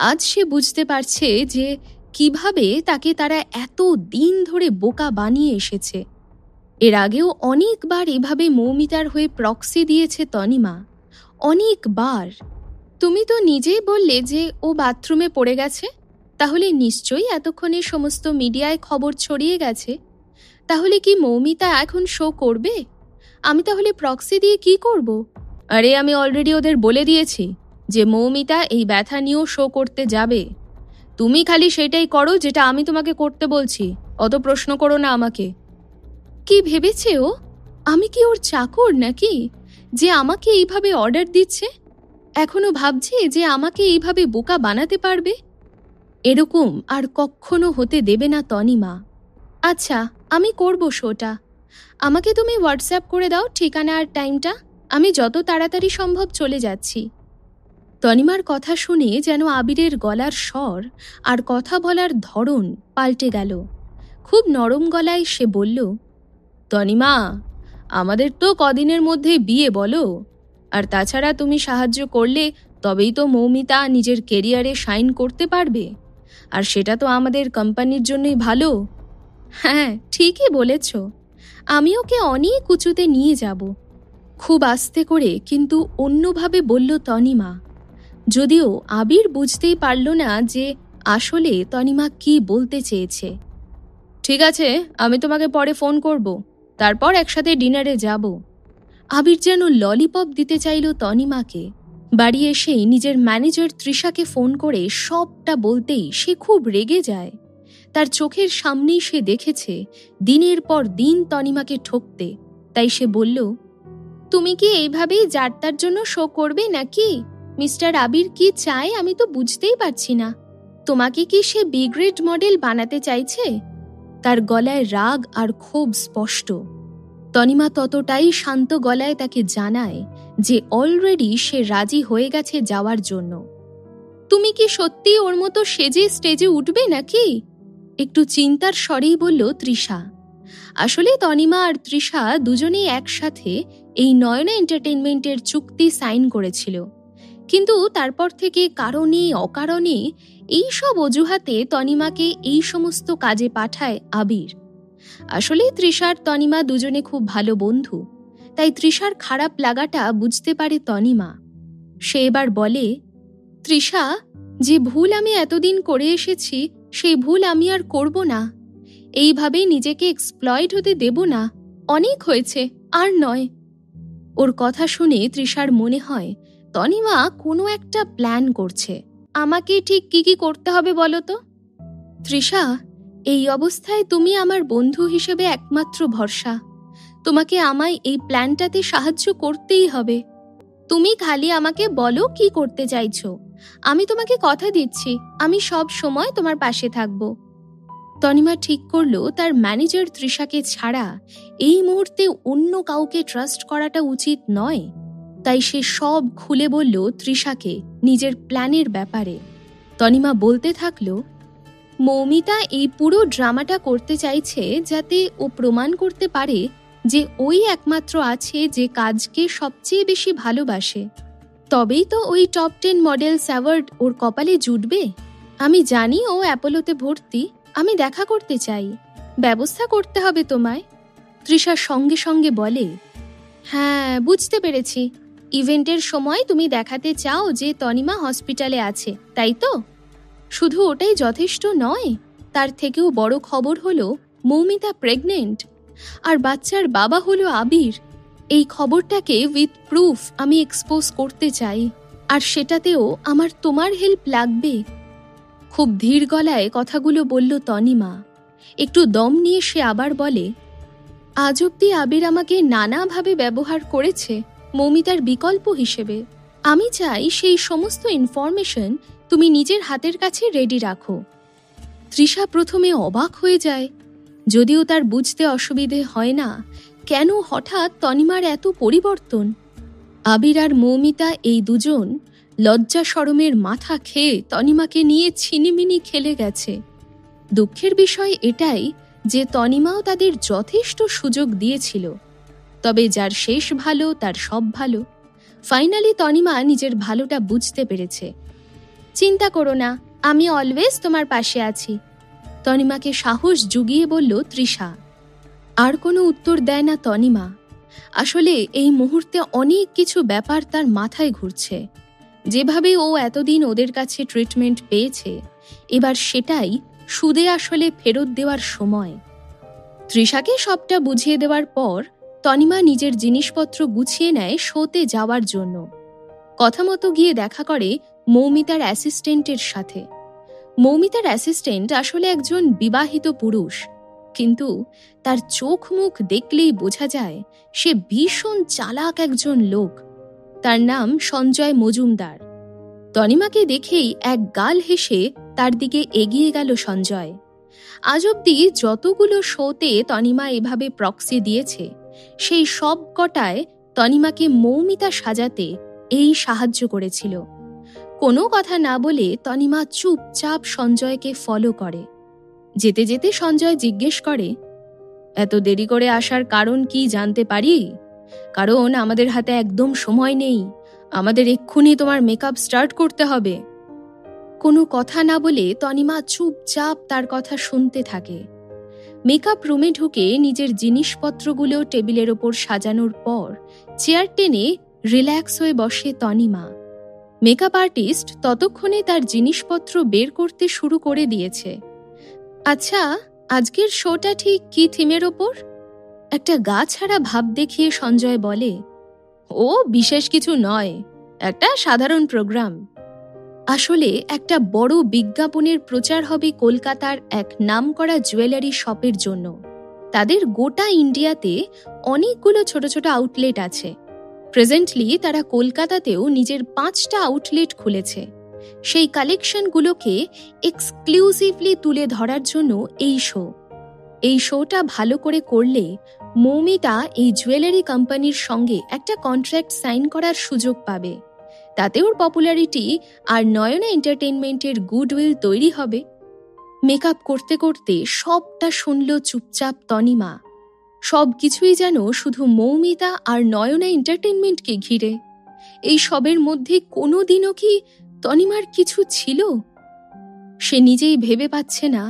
আজ সে বুঝতে পারছে যে কিভাবে তাকে তারা এত দিন ধরে বোকা বানিয়ে এসেছে। এর আগেও অনেকবার এভাবে মৌমিতার হয়ে প্রক্সি দিয়েছে তনিমা, অনেকবার। তুমি তো নিজেই বললে যে ও বাথরুমে পড়ে গেছে, তাহলে নিশ্চয়ই এতক্ষণে সমস্ত মিডিয়ায় খবর ছড়িয়ে গেছে। তাহলে কি মৌমিতা এখন শো করবে? আমি তাহলে প্রক্সি দিয়ে কি করব? আরে আমি অলরেডি ওদের বলে দিয়েছি যে মৌমিতা এই ব্যথা নিয়েও শো করতে যাবে। তুমি খালি সেটাই করো যেটা আমি তোমাকে করতে বলছি, অত প্রশ্ন করো না আমাকে। কি ভেবেছে ও? আমি কি ওর চাকর নাকি যে আমাকে এইভাবে অর্ডার দিচ্ছে? এখনো ভাবছে যে আমাকে এইভাবে বোকা বানাতে পারবে? এরকম আর কখনো হতে দেবে না তনিমা। আচ্ছা, আমি করব শোটা। আমাকে তুমি হোয়াটসঅ্যাপ করে দাও ঠিকানা আর টাইমটা। আমি যত তাড়াতাড়ি সম্ভব চলে যাচ্ছি। তনিমার কথা শুনে যেন আবিরের গলার স্বর আর কথা বলার ধরন পাল্টে গেল। খুব নরম গলায় সে বলল, তনিমা, আমাদের তো কদিনের মধ্যে বিয়ে বলো। আর তাছাড়া তুমি সাহায্য করলে তবেই তো মৌমিতা নিজের কেরিয়ারে শাইন করতে পারবে। আর সেটা তো আমাদের কোম্পানির জন্যই ভালো। হ্যাঁ, ঠিকই বলেছ। আমি ওকে অনেক উঁচুতে নিয়ে যাব। খুব আস্তে করে কিন্তু অন্যভাবে বলল তনিমা। যদিও আবির বুঝতেই পারল না যে আসলে তনিমা কি বলতে চেয়েছে। ঠিক আছে, আমি তোমাকে পরে ফোন করব, তারপর একসাথে ডিনারে যাব। আবির যেন ললিপপ দিতে চাইল তনিমাকে। বাড়ি এসেই নিজের ম্যানেজার তৃষাকে ফোন করে সবটা বলতেই সে খুব রেগে যায়। তার চোখের সামনেই সে দেখেছে দিনের পর দিন তনিমাকে ঠকতে। তাই সে বলল, তুমি কি এইভাবেই যাত্রার জন্য শো করবে নাকি? মিস্টার আবির কি চায় আমি তো বুঝতেই পারছি না। তোমাকে কি সে বি গ্রেড মডেল বানাতে চাইছে? তার গলায় রাগ আর ক্ষোভ স্পষ্ট। তনিমা ততটাই শান্ত গলায় তাকে জানায় যে অলরেডি সে রাজি হয়ে গেছে যাওয়ার জন্য। তুমি কি সত্যি ওর মতো সেজে স্টেজে উঠবে নাকি? একটু চিন্তার স্বরেই বলল তৃষা। আসলে তনিমা আর তৃষা দুজনেই একসাথে এই নয়না এন্টারটেইনমেন্টের চুক্তি সাইন করেছিল। কিন্তু তারপর থেকে কারণে অকারণে এই সব অজুহাতে তনিমাকে এই সমস্ত কাজে পাঠায় আবির। আসলে তৃষার তনিমা দুজনে খুব ভালো বন্ধু, তাই তৃষার খারাপ লাগাটা বুঝতে পারে তনিমা। সে এবার বলে, তৃষা, যে ভুল আমি এতদিন করে এসেছি সেই ভুল আমি আর করব না। এইভাবে নিজেকে এক্সপ্লয়েট হতে দেব না। অনেক হয়েছে, আর নয়। ওর কথা শুনে তৃষার মনে হয় তনিমা কোনো একটা প্ল্যান করছে। আমাকে ঠিক কি কি করতে হবে বলো তো? তৃষা, এই অবস্থায় তুমি আমার বন্ধু হিসেবে একমাত্র ভরসা। তোমাকে আমায় এই প্ল্যানটাতে সাহায্য করতেই হবে। তুমি খালি আমাকে বলো কি করতে চাইছো। আমি তোমাকে কথা দিচ্ছি আমি সব সময় তোমার পাশে থাকব। তনিমা ঠিক করলো তার ম্যানেজার তৃষাকে ছাড়া এই মুহূর্তে অন্য কাউকে ট্রাস্ট করাটা উচিত নয়। তাই সে সব খুলে বলল তৃষাকে নিজের প্ল্যানের ব্যাপারে। তনিমা বলতে থাকলো, মৌমিতা এই পুরো ড্রামাটা করতে চাইছে যাতে ও প্রমাণ করতে পারে যে ওই একমাত্র আছে যে কাজকে সবচেয়ে বেশি ভালোবাসে, তবেই তো ওই টপ 10 মডেলস অ্যাওয়ার্ড ওর কপালে জুটবে। আমি জানি ও অ্যাপোলোতে ভর্তি, আমি দেখা করতে চাই, ব্যবস্থা করতে হবে তোমায়। তৃষা সঙ্গে সঙ্গে বলে, হ্যাঁ বুঝতে পেরেছি, ইভেন্টের সময় তুমি দেখাতে চাও যে তনিমা হসপিটালে আছে, তাই তো? শুধু ওটাই যথেষ্ট নয়, তার থেকেও বড় খবর হলো মৌমিতা প্রেগনেন্ট, আর বাচ্চার বাবা হলো আবির। এই খবরটাকে উইথ প্রুফ আমি এক্সপোজ করতে চাই, আর সেটাতেও আমার তোমার হেল্প লাগবে। খুব ধীর গলায় কথাগুলো বলল তনিমা। একটু দম নিয়ে সে আবার বলে, আজ অব্দি আবির আমাকে নানাভাবে ব্যবহার করেছে মৌমিতার বিকল্প হিসেবে। আমি চাই সেই সমস্ত ইনফরমেশন তুমি নিজের হাতের কাছে রেডি রাখো। তৃষা প্রথমে অবাক হয়ে যায়, যদিও তার বুঝতে অসুবিধে হয় না কেন হঠাৎ তনিমার এত পরিবর্তন। আবির আর মৌমিতা এই দুজন লজ্জা শরমের মাথা খেয়ে তনিমাকে নিয়ে ছিনিমিনি খেলে গেছে। দুঃখের বিষয় এটাই যে তনিমাও তাদের যথেষ্ট সুযোগ দিয়েছিল, তবে যার শেষ ভালো তার সব ভালো। ফাইনালি তনিমা নিজের ভালোটা বুঝতে পেরেছে। চিন্তা করো না, আমি অলওয়েজ তোমার পাশে আছি, তনিমাকে সাহস জুগিয়ে বলল তৃষা। আর কোনো উত্তর দেয় না তনিমা। আসলে এই মুহূর্তে অনেক কিছু ব্যাপার তার মাথায় ঘুরছে। যেভাবে ও এতদিন ওদের কাছে ট্রিটমেন্ট পেয়েছে, এবার সেটাই সুদে আসলে ফেরত দেওয়ার সময়। তৃষাকে সবটা বুঝিয়ে দেওয়ার পর তনিমা নিজের জিনিসপত্র গুছিয়ে নেয় শোতে যাওয়ার জন্য। কথা মতো গিয়ে দেখা করে মৌমিতার অ্যাসিস্ট্যান্টের সাথে। মৌমিতার অ্যাসিস্ট্যান্ট আসলে একজন বিবাহিত পুরুষ, কিন্তু তার চোখ মুখ দেখলেই বোঝা যায় সে ভীষণ চালাক একজন লোক। তার নাম সঞ্জয় মজুমদার। তনিমাকে দেখেই এক গাল হেসে তার দিকে এগিয়ে গেল সঞ্জয়। আজ অব্দি যতগুলো শোতে তনিমা এভাবে প্রক্সি দিয়েছে, সেই সব কটায় তনিমাকে মৌমিতা সাজাতে এই সাহায্য করেছিল। কোনো কথা না বলে তনিমা চুপচাপ সঞ্জয়কে ফলো করে। যেতে যেতে সঞ্জয় জিজ্ঞেস করে, এত দেরি করে আসার কারণ কি জানতে পারি? কারণ আমাদের হাতে একদম সময় নেই, আমাদের এক্ষুনি তোমার মেকআপ স্টার্ট করতে হবে। কোনো কথা না বলে তনিমা চুপচাপ তার কথা শুনতে থাকে। মেকআপ রুমে ঢুকে নিজের জিনিসপত্রগুলো টেবিলের ওপর সাজানোর পর চেয়ার টেনে রিল্যাক্স হয়ে বসে তনিমা। মেকআপ আর্টিস্ট ততক্ষণে তার জিনিসপত্র বের করতে শুরু করে দিয়েছে। আচ্ছা, আজকের শোটা ঠিক কি থিমের ওপর? একটা গা ছাড়া ভাব দেখিয়ে সঞ্জয় বলে, ও বিশেষ কিছু নয়, একটা সাধারণ প্রোগ্রাম। আসলে একটা বড় বিজ্ঞাপনের প্রচার হবে কলকাতার এক নামকরা জুয়েলারি শপের জন্য। তাদের গোটা ইন্ডিয়াতে অনেকগুলো ছোট ছোট আউটলেট আছে। প্রেজেন্টলি তারা কলকাতাতেও নিজের 5টা আউটলেট খুলেছে। সেই কালেকশনগুলোকে এক্সক্লুসিভলি তুলে ধরার জন্য এই শোটা ভালো করে করলে মৌমিতা এই জুয়েলারি কোম্পানির সঙ্গে একটা কন্ট্রাক্ট সাইন করার সুযোগ পাবে। তাতে ওর পপুলারিটি আর নয়না এন্টারটেইনমেন্টের গুডউইল তৈরি হবে। মেকআপ করতে করতে সবটা শুনল চুপচাপ তনিমা। সব কিছুই যেন শুধু মৌমিতা আর নয়না এন্টারটেইনমেন্টকে ঘিরে। এই সবের মধ্যে কোনোদিনও কি তনিমার কিছু ছিল? সে নিজেই ভেবে পাচ্ছে না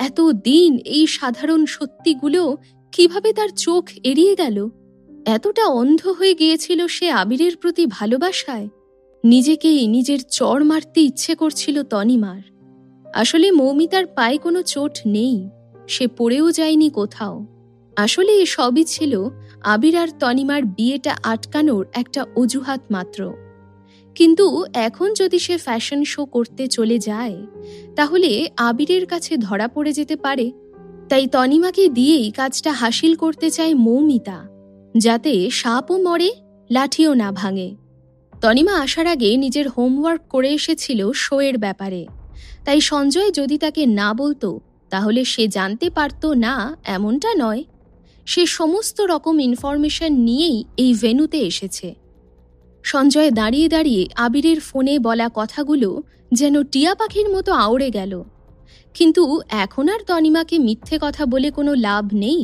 এত দিন এই সাধারণ সত্যিগুলো কিভাবে তার চোখ এড়িয়ে গেল। এতটা অন্ধ হয়ে গিয়েছিল সে আবিরের প্রতি ভালোবাসায়। নিজেকেই নিজের চড় মারতে ইচ্ছে করছিল তনিমার। আসলে মৌমিতার পায়ে কোনো চোট নেই, সে পড়েও যায়নি কোথাও। আসলে এ সবই ছিল আবির আর তনিমার বিয়েটা আটকানোর একটা অজুহাত মাত্র। কিন্তু এখন যদি সে ফ্যাশন শো করতে চলে যায়, তাহলে আবিরের কাছে ধরা পড়ে যেতে পারে। তাই তনিমাকে দিয়েই কাজটা হাসিল করতে চায় মৌমিতা, যাতে সাপও মরে লাঠিও না ভাঙে। তনিমা আসার আগে নিজের হোমওয়ার্ক করে এসেছিল শোয়ের ব্যাপারে, তাই সঞ্জয় যদি তাকে না বলতো তাহলে সে জানতে পারত না এমনটা নয়। সে সমস্ত রকম ইনফরমেশন নিয়েই এই ভেন্যুতে এসেছে। সঞ্জয় দাঁড়িয়ে দাঁড়িয়ে আবিরের ফোনে বলা কথাগুলো যেন টিয়া পাখির মতো আউড়ে গেল। কিন্তু এখন আর তনিমাকে মিথ্যে কথা বলে কোনো লাভ নেই।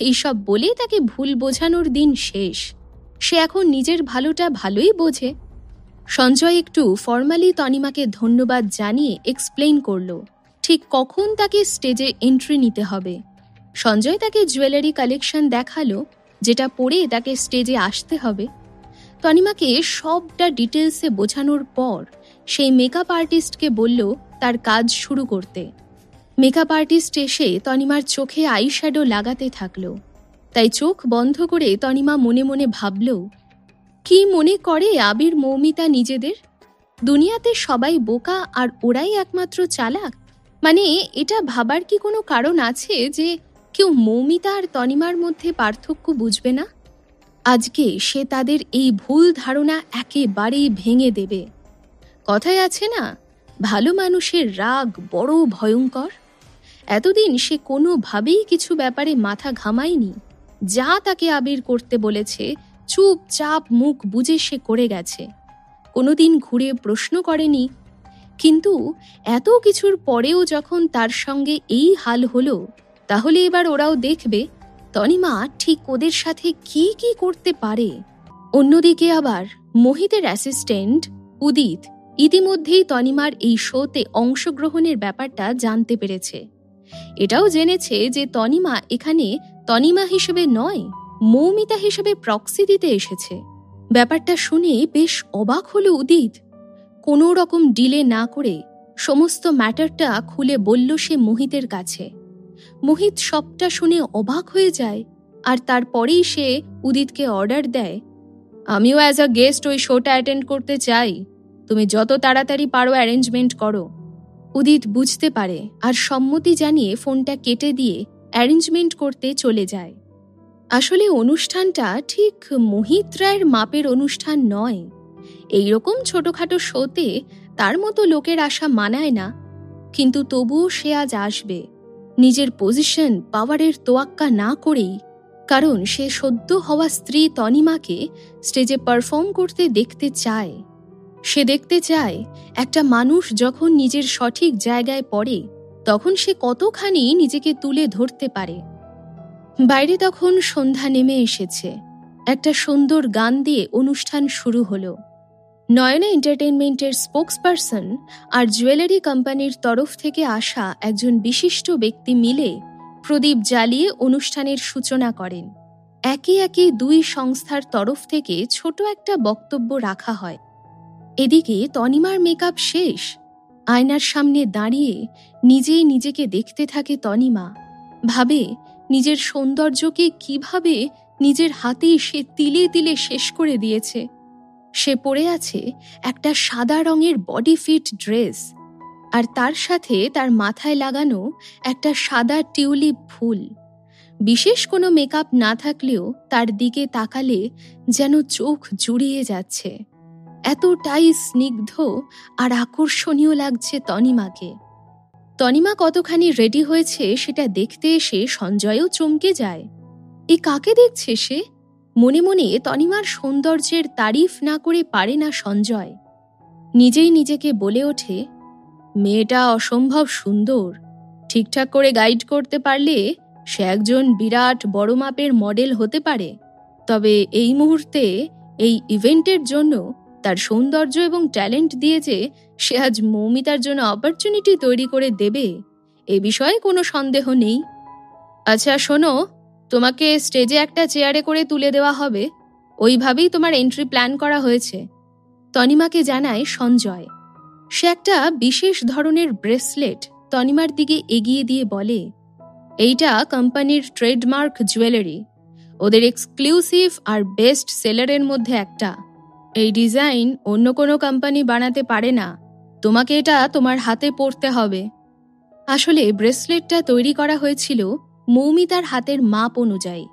এইসব বলে তাকে ভুল বোঝানোর দিন শেষ। সে এখন নিজের ভালোটা ভালোই বোঝে। সঞ্জয় একটু ফর্মালি তনিমাকে ধন্যবাদ জানিয়ে এক্সপ্লেইন করলো ঠিক কখন তাকে স্টেজে এন্ট্রি নিতে হবে। সঞ্জয় তাকে জুয়েলারি কালেকশন দেখালো যেটা পরে তাকে স্টেজে আসতে হবে। তনিমাকে সবটা ডিটেলসে বোঝানোর পর সেই মেকআপ আর্টিস্টকে বলল তার কাজ শুরু করতে। মেকআপ আর্টিস্ট এসে তনিমার চোখে আইশ্যাডো লাগাতে থাকলো। তাই চোখ বন্ধ করে তনিমা মনে মনে ভাবল, কি মনে করে আবির মৌমিতা নিজেদের? দুনিয়াতে সবাই বোকা আর ওরাই একমাত্র চালাক? মানে এটা ভাবার কি কোনো কারণ আছে যে কেউ মৌমিতা আর তনিমার মধ্যে পার্থক্য বুঝবে না? আজকে সে তাদের এই ভুল ধারণা একেবারেই ভেঙে দেবে। কথায় আছে না, ভালো মানুষের রাগ বড় ভয়ঙ্কর। এতদিন সে কোনোভাবেই কিছু ব্যাপারে মাথা ঘামায়নি। যা তাকে আবির করতে বলেছে চুপচাপ মুখ বুজে সে করে গেছে, কোনোদিন ঘুরে প্রশ্ন করেনি। কিন্তু এত কিছুর পরেও যখন তার সঙ্গে এই হাল হলো, তাহলে এবার ওরাও দেখবে তনিমা ঠিক ওদের সাথে কি কি করতে পারে। অন্যদিকে আবার মোহিতের অ্যাসিস্ট্যান্ট উদিত ইতিমধ্যেই তনিমার এই শোতে অংশগ্রহণের ব্যাপারটা জানতে পেরেছে। এটাও জেনেছে যে তনিমা এখানে তনিমা হিসেবে নয়, মৌমিতা হিসেবে প্রক্সি দিতে এসেছে। ব্যাপারটা শুনে বেশ অবাক হলো উদিত। কোনো রকম ডিলে না করে সমস্ত ম্যাটারটা খুলে বলল সে মোহিতের কাছে। মোহিত সবটা শুনে অবাক হয়ে যায়, আর তারপরেই সে উদিতকে অর্ডার দেয়, আমিও অ্যাজ আ গেস্ট ওই শোটা অ্যাটেন্ড করতে চাই, তুমি যত তাড়াতাড়ি পারো অ্যারেঞ্জমেন্ট করো। উদিত বুঝতে পারে আর সম্মতি জানিয়ে ফোনটা কেটে দিয়ে অ্যারেঞ্জমেন্ট করতে চলে যায়। আসলে অনুষ্ঠানটা ঠিক মোহিত রায়ের মাপের অনুষ্ঠান নয়। এইরকম ছোটখাটো শোতে তার মতো লোকের আশা মানায় না, কিন্তু তবুও সে আজ আসবে নিজের পজিশন পাওয়ারের তোয়াক্কা না করেই, কারণ সে সদ্য হওয়া স্ত্রী তনিমাকে স্টেজে পারফর্ম করতে দেখতে চায়। সে দেখতে চায় একটা মানুষ যখন নিজের সঠিক জায়গায় পড়ে তখন সে কতখানি নিজেকে তুলে ধরতে পারে। বাইরে তখন সন্ধ্যা নেমে এসেছে। একটা সুন্দর গান দিয়ে অনুষ্ঠান শুরু হলো। নয়না এন্টারটেইনমেন্টের স্পোক্সপারসন আর জুয়েলারি কোম্পানির তরফ থেকে আসা একজন বিশিষ্ট ব্যক্তি মিলে প্রদীপ জ্বালিয়ে অনুষ্ঠানের সূচনা করেন। একে একে দুই সংস্থার তরফ থেকে ছোট একটা বক্তব্য রাখা হয়। এদিকে তনিমার মেকআপ শেষ। আয়নার সামনে দাঁড়িয়ে নিজেই নিজেকে দেখতে থাকে তনিমা। ভাবে নিজের সৌন্দর্যকে কিভাবে নিজের হাতেই সে তিলে তিলে শেষ করে দিয়েছে। সে পরে আছে একটা সাদা রঙের বডি ফিট ড্রেস, আর তার সাথে তার মাথায় লাগানো একটা সাদা টিউলিপ ফুল। বিশেষ কোনো মেকআপ না থাকলেও তার দিকে তাকালে যেন চোখ জুড়িয়ে যাচ্ছে। এতটাই স্নিগ্ধ আর আকর্ষণীয় লাগছে তনিমাকে। তনিমা কতখানি রেডি হয়েছে সেটা দেখতে এসে সঞ্জয়ও চমকে যায়। এ কাকে দেখছে সে? মনে মনে তনিমার সৌন্দর্যের তারিফ না করে পারে না সঞ্জয়। নিজেই নিজেকে বলে ওঠে, মেয়েটা অসম্ভব সুন্দর। ঠিকঠাক করে গাইড করতে পারলে সে একজন বিরাট বড় মাপের মডেল হতে পারে। তবে এই মুহূর্তে এই ইভেন্টের জন্য তার সৌন্দর্য এবং ট্যালেন্ট দিয়ে যে সে আজ মৌমিতার জন্য অপরচুনিটি তৈরি করে দেবে, এ বিষয়ে কোনো সন্দেহ নেই। আচ্ছা শোনো, তোমাকে স্টেজে একটা চেয়ারে করে তুলে দেওয়া হবে, ওইভাবেই তোমার এন্ট্রি প্ল্যান করা হয়েছে, তনিমাকে জানায় সঞ্জয়। সে একটা বিশেষ ধরনের ব্রেসলেট তনিমার দিকে এগিয়ে দিয়ে বলে, এইটা কোম্পানির ট্রেডমার্ক জুয়েলারি, ওদের এক্সক্লুসিভ আর বেস্ট সেলারের মধ্যে একটা। এই ডিজাইন অন্য কোনো কোম্পানি বানাতে পারে না, তোমাকে এটা তোমার হাতে পরতে হবে। আসলে ব্রেসলেটটা তৈরি করা হয়েছিল মৌমিতার হাতের মাপ অনুযায়ী।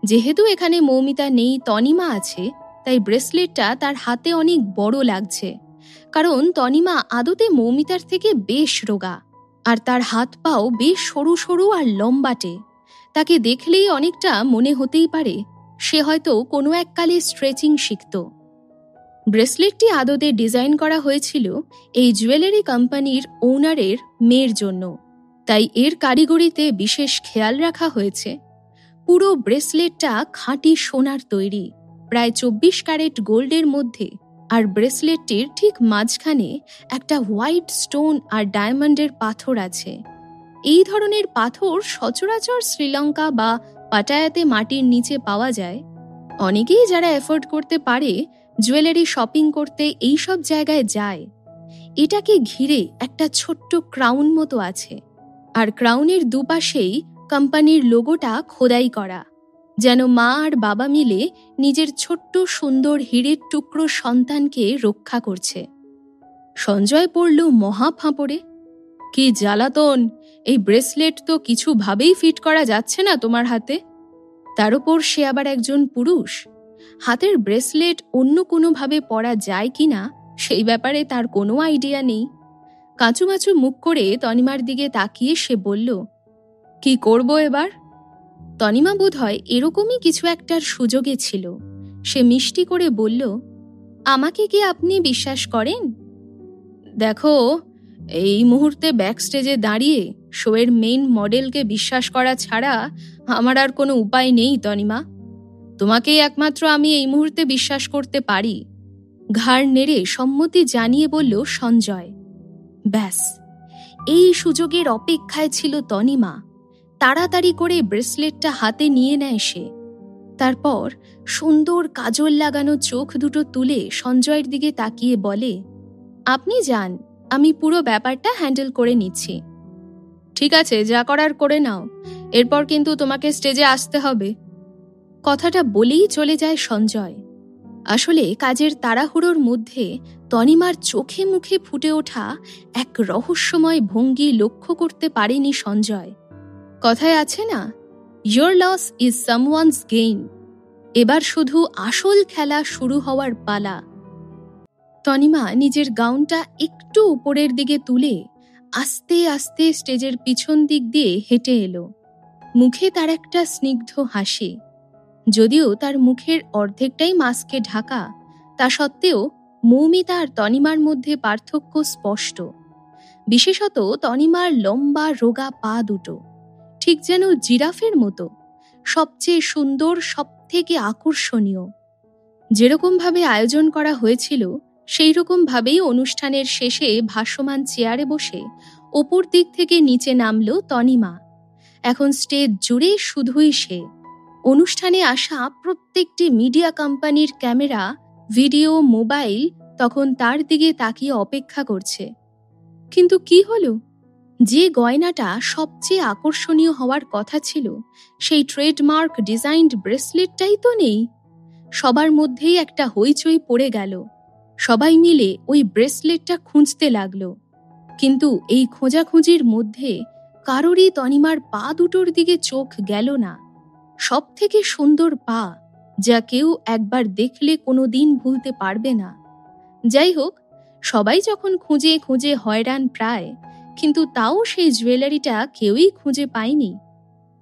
যেহেতু এখানে মৌমিতা নেই, তনিমা আছে, তাই ব্রেসলেটটা তার হাতে অনেক বড় লাগছে। কারণ তনিমা আদতে মৌমিতার থেকে বেশ রোগা, আর তার হাত পাও বেশ সরু সরু আর লম্বাটে। তাকে দেখলেই অনেকটা মনে হতেই পারে সে হয়তো কোনো এককালে স্ট্রেচিং শিখত। ব্রেসলেটটি আদতে ডিজাইন করা হয়েছিল এই জুয়েলারি কোম্পানির ওনারের মেয়ের জন্য, তাই এর কারিগরিতে বিশেষ খেয়াল রাখা হয়েছে। পুরো ব্রেসলেটটা খাঁটি সোনার তৈরি, প্রায় 24 ক্যারেট গোল্ডের মধ্যে। আর ব্রেসলেটটির ঠিক মাঝখানে একটা হোয়াইট স্টোন আর ডায়মন্ডের পাথর আছে। এই ধরনের পাথর সচরাচর শ্রীলঙ্কা বা পাটায়াতে মাটির নিচে পাওয়া যায়। অনেকেই যারা এফোর্ড করতে পারে জুয়েলারি শপিং করতে এই সব জায়গায় যায়। এটাকে ঘিরে একটা ছোট্ট ক্রাউন মতো আছে, আর ক্রাউনের দুপাশেই কোম্পানির লোগোটা খোদাই করা, যেন মা আর বাবা মিলে নিজের ছোট্ট সুন্দর হীরের টুকরো সন্তানকে রক্ষা করছে। সঞ্জয় পড়ল মহা ফাঁপড়ে। কি জ্বালাতন! এই ব্রেসলেট তো কিছুভাবেই ফিট করা যাচ্ছে না তোমার হাতে। তার উপর সে আবার একজন পুরুষ। হাতের ব্রেসলেট অন্য কোনোভাবে পরা যায় কিনা সেই ব্যাপারে তার কোনো আইডিয়া নেই। কাঁচুমাচু মুখ করে তনিমার দিকে তাকিয়ে সে বলল, কি করব এবার? তনিমা বোধহয় এরকমই কিছু একটার সুযোগে ছিল। সে মিষ্টি করে বলল, আমাকে কি আপনি বিশ্বাস করেন? দেখো, এই মুহূর্তে ব্যাকস্টেজে দাঁড়িয়ে শোয়ের মেইন মডেলকে বিশ্বাস করা ছাড়া আমার আর কোনো উপায় নেই তনিমা। তোমাকেই একমাত্র আমি এই মুহূর্তে বিশ্বাস করতে পারি। ঘাড় নেড়ে সম্মতি জানিয়ে বলল সঞ্জয়। ব্যাস, এই সুযোগের অপেক্ষায় ছিল তনিমা। তাড়াতাড়ি করে ব্রেসলেটটা হাতে নিয়ে নেয় সে। তারপর সুন্দর কাজল লাগানো চোখ দুটো তুলে সঞ্জয়ের দিকে তাকিয়ে বলে, আপনি যান, আমি পুরো ব্যাপারটা হ্যান্ডেল করে নিচ্ছি। ঠিক আছে, যা করার করে নাও, এরপর কিন্তু তোমাকে স্টেজে আসতে হবে। কথাটা বলেই চলে যায় সঞ্জয়। আসলে কাজের তাড়াহুড়োর মধ্যে তনিমার চোখে মুখে ফুটে ওঠা এক রহস্যময় ভঙ্গি লক্ষ্য করতে পারেনি সঞ্জয়। কথায় আছে না, your loss is someone's gain. এবার শুধু আসল খেলা শুরু হওয়ার পালা। তনিমা নিজের গাউনটা একটু উপরের দিকে তুলে আস্তে আস্তে স্টেজের পিছন দিক দিয়ে হেঁটে এলো। মুখে তার একটা স্নিগ্ধ হাসি। যদিও তার মুখের অর্ধেকটাই মাস্কে ঢাকা, তা সত্ত্বেও মৌমিতা আর তনিমার মধ্যে পার্থক্য স্পষ্ট। বিশেষত তনিমার লম্বা রোগা পা দুটো, ঠিক যেন জিরাফের মতো, সবচেয়ে সুন্দর, সবথেকে আকর্ষণীয়। যেরকমভাবে আয়োজন করা হয়েছিল সেই রকমভাবেই অনুষ্ঠানের শেষে ভাসমান চেয়ারে বসে ওপর দিক থেকে নিচে নামল তনিমা। এখন স্টেজ জুড়ে শুধুই সে। অনুষ্ঠানে আসা প্রত্যেকটি মিডিয়া কোম্পানির ক্যামেরা, ভিডিও, মোবাইল তখন তার দিকে তাকিয়ে অপেক্ষা করছে। কিন্তু কি হলো? যে গয়নাটা সবচেয়ে আকর্ষণীয় হওয়ার কথা ছিল, সেই ট্রেডমার্ক ডিজাইনড ব্রেসলেটটাই তো নেই। সবার মধ্যেই একটা হইচই পড়ে গেল। সবাই মিলে ওই ব্রেসলেটটা খুঁজতে লাগলো। কিন্তু এই খোঁজাখুঁজির মধ্যে কারোরই তনিমার পা দুটোর দিকে চোখ গেল না। সব থেকে সুন্দর পা, যা কেউ একবার দেখলে কোনোদিন ভুলতে পারবে না। যাই হোক, সবাই যখন খুঁজে খুঁজে হয়রান প্রায়, কিন্তু তাও সেই জুয়েলারিটা কেউই খুঁজে পায়নি।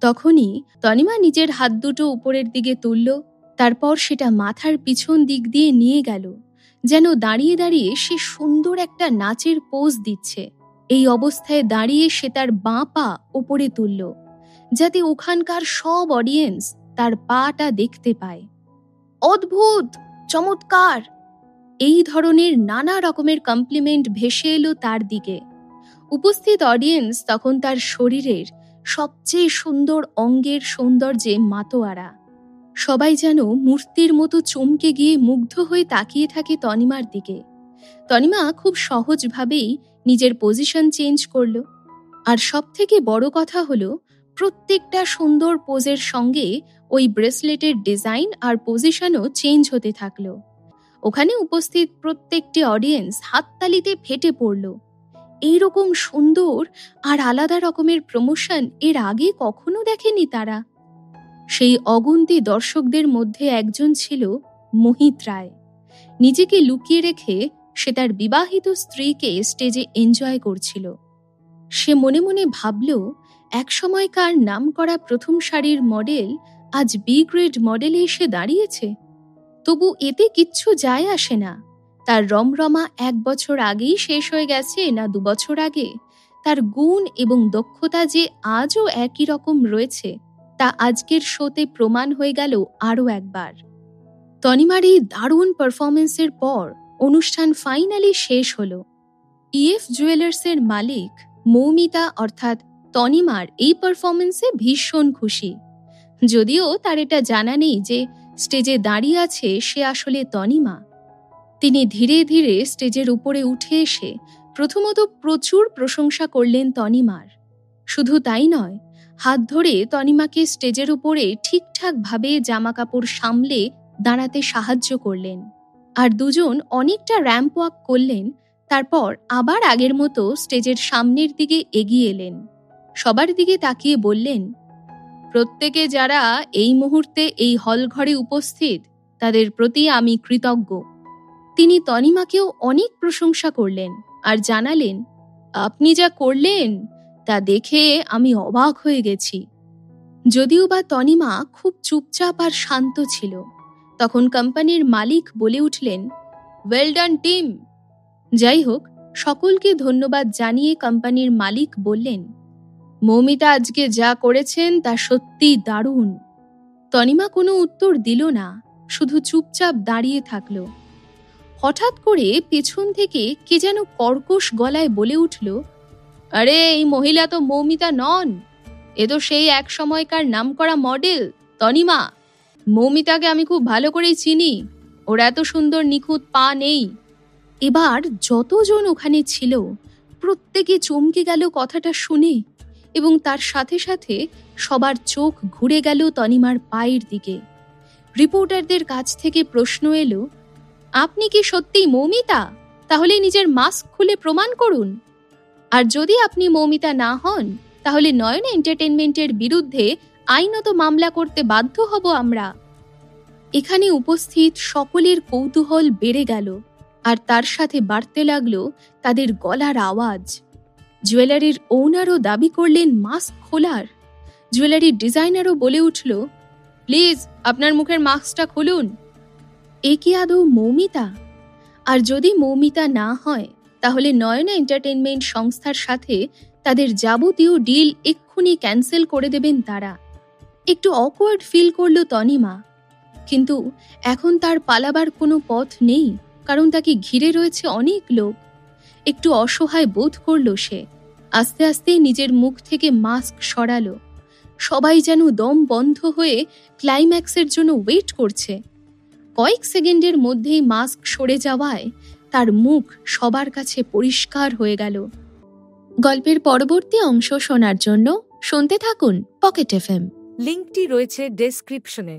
তখনই তনিমা নিজের হাত দুটো উপরের দিকে তুলল। তারপর সেটা মাথার পিছন দিক দিয়ে নিয়ে গেল, যেন দাঁড়িয়ে দাঁড়িয়ে সে সুন্দর একটা নাচের পোজ দিচ্ছে। এই অবস্থায় দাঁড়িয়ে সে তার বাঁ পা ওপরে তুলল, যাতে ওখানকার সব অডিয়েন্স তার পাটা দেখতে পায়। অদ্ভুত, চমৎকার, এই ধরনের নানা রকমের কমপ্লিমেন্ট ভেসে এলো তার দিকে। উপস্থিত অডিয়েন্স তখন তার শরীরের সবচেয়ে সুন্দর অঙ্গের সৌন্দর্যে মাতোয়ারা। সবাই যেন মূর্তির মতো চমকে গিয়ে মুগ্ধ হয়ে তাকিয়ে থাকে তনিমার দিকে। তনিমা খুব সহজভাবেই নিজের পজিশন চেঞ্জ করল। আর সবথেকে বড় কথা হলো, প্রত্যেকটা সুন্দর পোজের সঙ্গে ওই ব্রেসলেটের ডিজাইন আর পজিশনও চেঞ্জ হতে থাকলো। ওখানে উপস্থিত প্রত্যেকটি অডিয়েন্স হাততালিতে ফেটে পড়ল। এইরকম সুন্দর আর আলাদা রকমের প্রমোশন এর আগে কখনো দেখেনি তারা। সেই অগুন্তি দর্শকদের মধ্যে একজন ছিল মোহিত রায়। নিজেকে লুকিয়ে রেখে সে তার বিবাহিত স্ত্রীকে স্টেজে এনজয় করছিল। সে মনে মনে ভাবল, একসময়কার নামকরা প্রথম সারির মডেল আজ বি গ্রেড মডেলে এসে দাঁড়িয়েছে। তবু এতে কিচ্ছু যায় আসে না। তার রমরমা 1 বছর আগেই শেষ হয়ে গেছে না 2 বছর আগে, তার গুণ এবং দক্ষতা যে আজও একই রকম রয়েছে তা আজকের শোতে প্রমাণ হয়ে গেল আরও একবার। তনিমার এই দারুণ পারফরমেন্সের পর অনুষ্ঠান ফাইনালি শেষ হলো। ইএফ জুয়েলার্সের মালিক মৌমিতা অর্থাৎ তনিমার এই পারফরমেন্সে ভীষণ খুশি, যদিও তার এটা জানা নেই যে স্টেজে দাঁড়িয়ে আছে সে আসলে তনিমা। তিনি ধীরে ধীরে স্টেজের উপরে উঠে এসে প্রথমত প্রচুর প্রশংসা করলেন তনিমার। শুধু তাই নয়, হাত ধরে তনিমাকে স্টেজের উপরে ঠিকঠাকভাবে জামাকাপড় সামলে দাঁড়াতে সাহায্য করলেন। আর দুজন অনেকটা র্যাম্প ওয়াক করলেন, তারপর আবার আগের মতো স্টেজের সামনের দিকে এগিয়ে এলেন। সবার দিকে তাকিয়ে বললেন, প্রত্যেকে যারা এই মুহূর্তে এই হল ঘরে উপস্থিত তাদের প্রতি আমি কৃতজ্ঞ। তিনি তনিমাকেও অনেক প্রশংসা করলেন আর জানালেন, আপনি যা করলেন তা দেখে আমি অবাক হয়ে গেছি। যদিও বা তনিমা খুব চুপচাপ আর শান্ত ছিল, তখন কোম্পানির মালিক বলে উঠলেন, ওয়েল ডান টিম। যাই হোক, সকলকে ধন্যবাদ জানিয়ে কোম্পানির মালিক বললেন, মৌমিতা আজকে যা করেছেন তা সত্যি দারুণ। তনিমা কোনো উত্তর দিল না, শুধু চুপচাপ দাঁড়িয়ে থাকল। হঠাৎ করে পেছন থেকে কে যেন কর্কশ গলায় বলে উঠল, আরে এই মহিলা তো মৌমিতা নন, এ তো সেই এক সময়কার নামকরা মডেল তনিমা। মৌমিতাকে আমি খুব ভালো করেই চিনি, ওর এত সুন্দর নিখুঁত পা নেই। এবার যতজন ওখানে ছিল প্রত্যেকে চমকে গেল কথাটা শুনে, এবং তার সাথে সাথে সবার চোখ ঘুরে গেল তনিমার পায়ের দিকে। রিপোর্টারদের কাছ থেকে প্রশ্ন এলো, আপনি কি সত্যিই মৌমিতা? তাহলে নিজের মাস্ক খুলে প্রমাণ করুন। আর যদি আপনি মৌমিতা না হন, তাহলে নয়ন এন্টারটেইনমেন্টের বিরুদ্ধে আইনত মামলা করতে বাধ্য হব আমরা। এখানে উপস্থিত সকলের কৌতূহল বেড়ে গেল, আর তার সাথে বাড়তে লাগলো তাদের গলার আওয়াজ। জুয়েলারির ওনারও দাবি করলেন মাস্ক খোলার। জুয়েলারির ডিজাইনারও বলে উঠল, প্লিজ আপনার মুখের মাস্কটা খুলুন। এ কি আদৌ মৌমিতা? আর যদি মৌমিতা না হয়, তাহলে নয়না এন্টারটেইনমেন্ট সংস্থার সাথে তাদের যাবতীয় ডিল এক্ষুনি ক্যান্সেল করে দেবেন তারা। একটু অকওয়ার্ড ফিল করল তনিমা, কিন্তু এখন তার পালাবার কোনো পথ নেই, কারণ তাকে ঘিরে রয়েছে অনেক লোক। একটু অসহায় বোধ করল সে। আস্তে আস্তে নিজের মুখ থেকে মাস্ক সরালো। সবাই যেন দম বন্ধ হয়ে ক্লাইম্যাক্সের জন্য ওয়েট করছে। কয়েক সেকেন্ডের মধ্যেই মাস্ক সরে যাওয়ায় তার মুখ সবার কাছে পরিষ্কার হয়ে গেল। গল্পের পরবর্তী অংশ শোনার জন্য শুনতে থাকুন পকেট এফএম। লিংকটি রয়েছে ডেসক্রিপশনে।